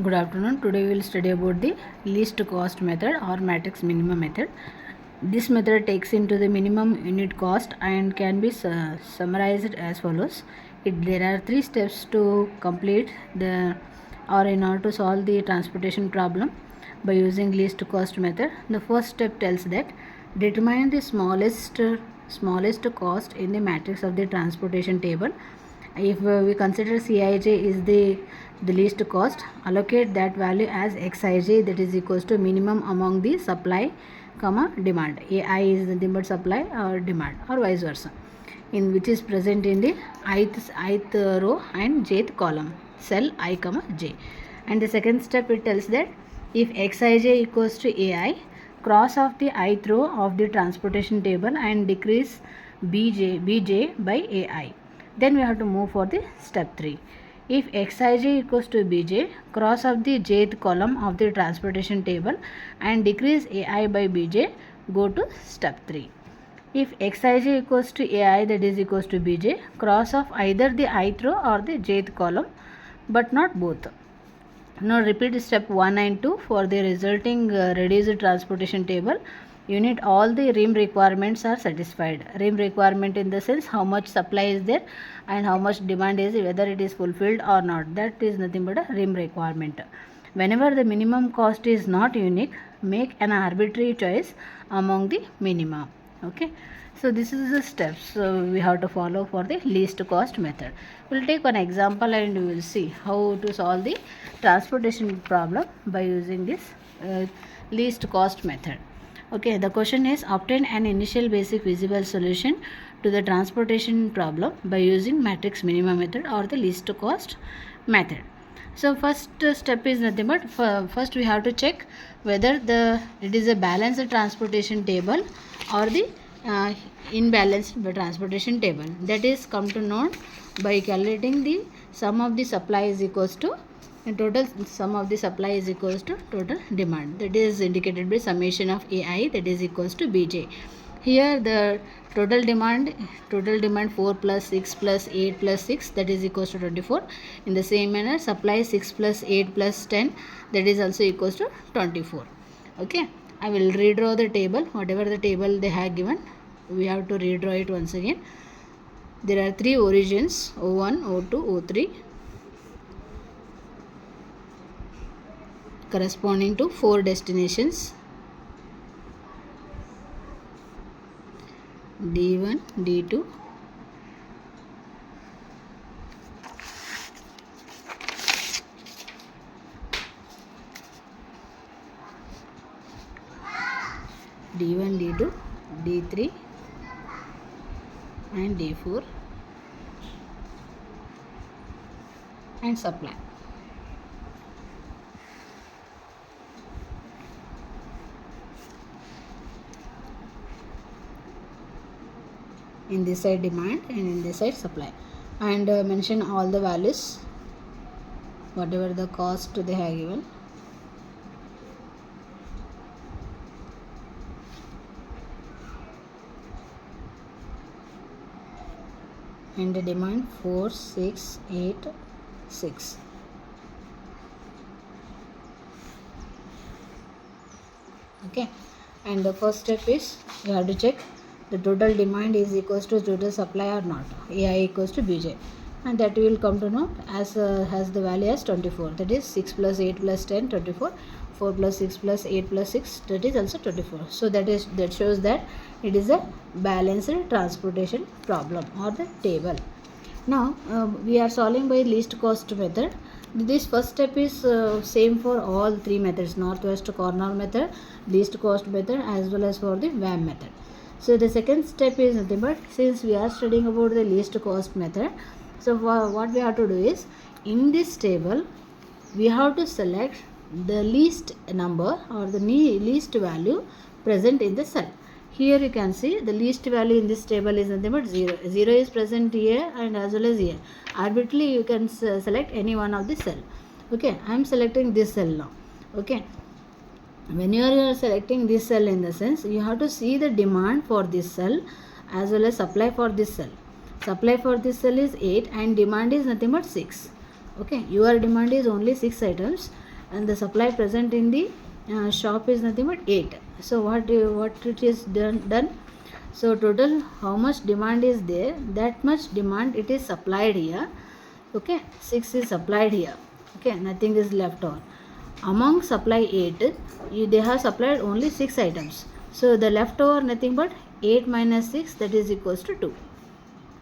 Good afternoon. Today we will study about the least cost method or matrix minima method. This method takes into the minimum unit cost and can be summarized as follows. There are three steps to complete in order to solve the transportation problem by using least cost method. The first step tells that determine the smallest cost in the matrix of the transportation table. If we consider Cij is the least cost, allocate that value as Xij, that is equals to minimum among the supply comma demand. Ai is the demand supply or demand or vice versa, in which is present in the ith row and jth column, cell I comma j. And the second step, it tells that if Xij equals to Ai, cross off the ith row of the transportation table and decrease bj by Ai. Then we have to move for the step 3. If Xij equals to Bj, cross off the jth column of the transportation table and decrease Ai by Bj, go to step 3. If Xij equals to Ai, that is equals to Bj, cross off either the ith row or the jth column, but not both. Now repeat step 1 and 2 for the resulting reduced transportation table. Unit all the rim requirements are satisfied. Rim requirement in the sense how much supply is there and how much demand is, whether it is fulfilled or not. That is nothing but a rim requirement. Whenever the minimum cost is not unique, make an arbitrary choice among the minima. Okay. So this is the steps we have to follow for the least cost method. We'll take one example and we will see how to solve the transportation problem by using this least cost method. Okay, the question is obtain an initial basic visible solution to the transportation problem by using matrix minima method or the least cost method. So first step is nothing but first we have to check whether it is a balanced transportation table or the imbalanced transportation table. That is come to know by calculating the sum of the supply is equals to total sum of the supply is equals to total demand, that is indicated by summation of Ai, that is equals to Bj. Here the total demand 4 plus 6 plus 8 plus 6, that is equals to 24. In the same manner supply 6 plus 8 plus 10, that is also equals to 24. Okay, I will redraw the table. Whatever the table they have given, we have to redraw it once again. There are three origins, O1, O2, O3, corresponding to 4 destinations, D1, D2, D1, D2, D3 and D4 and supply. In this side demand and in this side supply, and mention all the values whatever the cost they have given. And the demand 4, 6, 8, 6. Okay, and the first step is you have to check the total demand is equals to total supply or not. Ai equals to Bj, and that we will come to know as the value as 24, that is 6 plus 8 plus 10, 24. 4 plus 6 plus 8 plus 6, that is also 24. So that shows that it is a balanced transportation problem or the table. Now we are solving by least cost method. This first step is same for all three methods, northwest corner method, least cost method, as well as for the VAM method. So the second step is nothing but, since we are studying about the least cost method, so what we have to do is, in this table we have to select the least number or the least value present in the cell. Here you can see the least value in this table is nothing but 0. 0 is present here and as well as here. Arbitrarily you can select any one of the cell. Okay, I am selecting this cell now. Okay, when you are selecting this cell, in the sense you have to see the demand for this cell as well as supply for this cell. Supply for this cell is 8 and demand is nothing but 6. Okay, your demand is only 6 items and the supply present in the shop is nothing but 8. So what it is done, so total how much demand is there, that much demand it is supplied here. Okay, 6 is supplied here. Okay, nothing is left on. Among supply 8, they have supplied only 6 items, so the leftover nothing but 8 minus 6, that is equals to 2.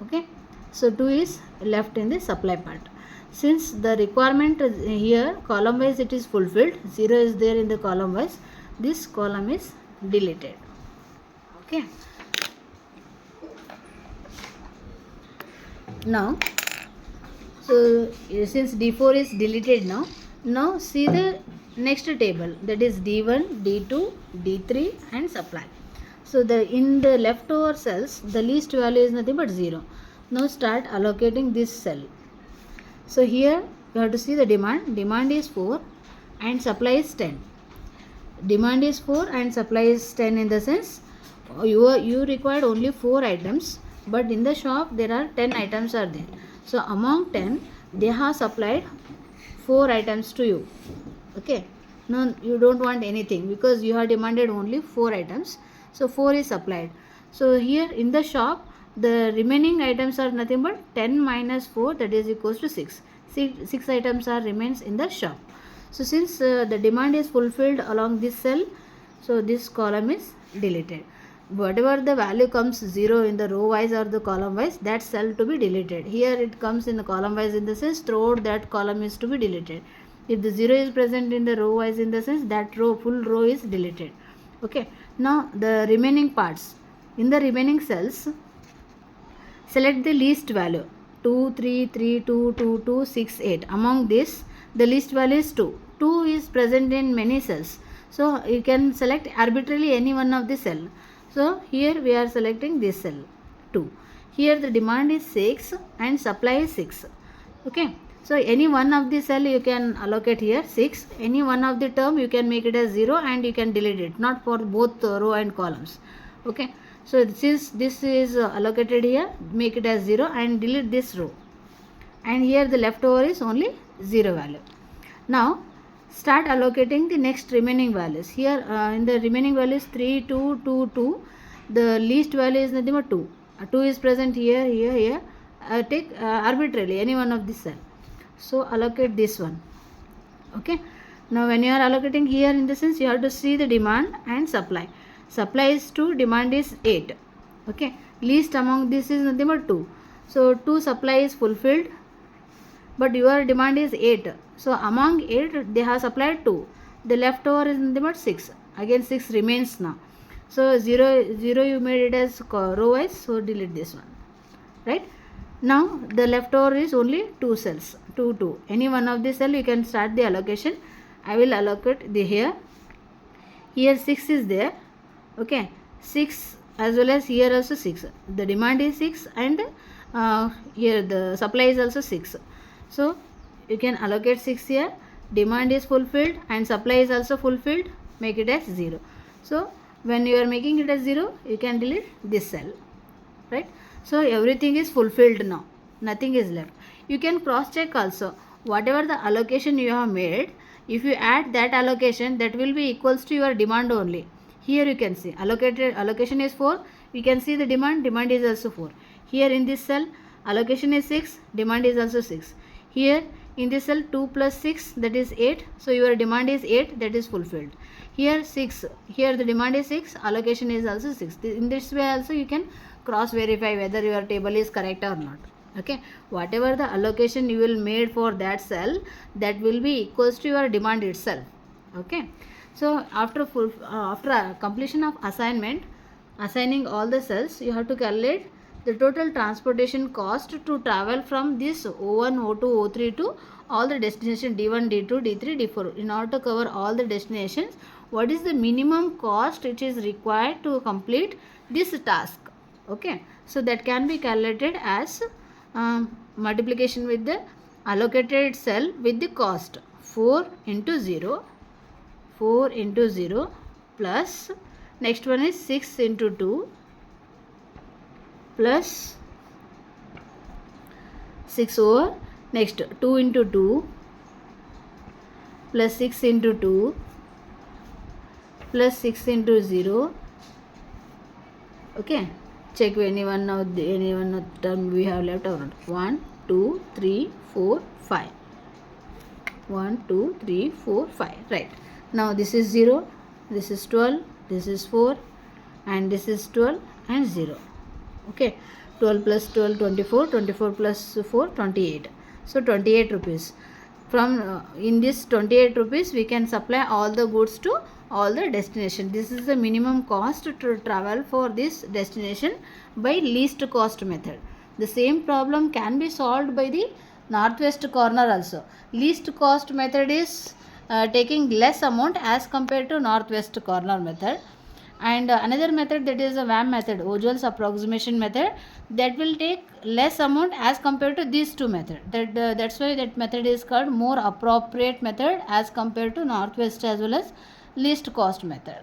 Okay, so 2 is left in the supply part. Since the requirement is here column wise it is fulfilled, 0 is there in the column wise, this column is deleted. Okay, now so since D4 is deleted, now see the next table, that is D1, D2, D3 and supply. So in the leftover cells the least value is nothing but 0. Now start allocating this cell. So here you have to see the demand is 4 and supply is 10. Demand is 4 and supply is 10, in the sense you required only 4 items, but in the shop there are 10 items are there. So among 10 they have supplied 4 items to you. Okay, no, you don't want anything because you have demanded only 4 items, so 4 is supplied. So here in the shop the remaining items are nothing but 10 minus 4, that is equals to 6. 6 items are remains in the shop. So since the demand is fulfilled along this cell, so this column is deleted. Whatever the value comes 0 in the row wise or the column wise, that cell to be deleted. Here it comes in the column wise, in the sense throughout that column is to be deleted. If the 0 is present in the row wise, in the sense that full row is deleted. Okay, now the remaining parts, in the remaining cells select the least value 2, 3, 3, 2, 2, 2, 6, 8. Among this the least value is 2. 2 is present in many cells, so you can select arbitrarily any one of the cell. So here we are selecting this cell 2. Here the demand is 6 and supply is 6. Okay, so any one of the cell you can allocate here 6. Any one of the term you can make it as 0 and you can delete it, not for both row and columns. Okay, so since this is allocated here, make it as 0 and delete this row, and here the leftover is only 0 value. Now start allocating the next remaining values. Here in the remaining values 3, 2, 2, 2, the least value is nothing but 2. 2 is present here, here. Take arbitrarily any one of this cell, so allocate this one. Okay, now when you are allocating here, in the sense you have to see the demand and supply. Supply is 2, demand is 8. Okay, least among this is nothing but 2, so 2 supply is fulfilled, but your demand is 8. So among 8 they have supplied 2. The leftover is nothing but 6. Again 6 remains now. So 0, 0 you made it as row wise, so delete this one. Right? Now the leftover is only 2 cells. 2, 2. Any one of the cell you can start the allocation. I will allocate the here. Here 6 is there. Okay. 6 as well as here also 6. The demand is 6 and here the supply is also 6. So you can allocate 6 here. Demand is fulfilled and supply is also fulfilled. Make it as 0. So when you are making it as 0, you can delete this cell. Right? So everything is fulfilled now. Nothing is left. You can cross check also. Whatever the allocation you have made, if you add that allocation, that will be equals to your demand only. Here you can see allocation is 4. You can see the demand is also 4. Here in this cell allocation is 6, demand is also 6. Here in this cell 2 plus 6, that is 8. So your demand is 8, that is fulfilled. Here 6, here the demand is 6, allocation is also 6. In this way also you can cross verify whether your table is correct or not. Okay, whatever the allocation you will made for that cell, that will be equals to your demand itself. Okay, so after completion of assigning all the cells, you have to calculate the total transportation cost to travel from this O1, O2, O3 to all the destination D1, D2, D3, D4. In order to cover all the destinations, what is the minimum cost which is required to complete this task? Okay, so that can be calculated as multiplication with the allocated cell with the cost 4 into 0 plus next one is 6 into 2 plus 6 over next 2 into 2 plus 6 into 2 plus 6 into 0. Okay, check any one of the term we have left over. 1 2 3 4 5. 1 2 3 4 5. Right, now this is 0, this is 12, this is 4, and this is 12 and 0. Okay, 12 plus 12 24, 24 plus 4 28. So 28 rupees. From in this 28 rupees we can supply all the goods to all the destination. This is the minimum cost to travel for this destination by least cost method. The same problem can be solved by the northwest corner also. Least cost method is taking less amount as compared to northwest corner method. And another method, that is a WAM method, Ojol's approximation method, that will take less amount as compared to these two methods. That's why that method is called more appropriate method as compared to northwest as well as least cost method.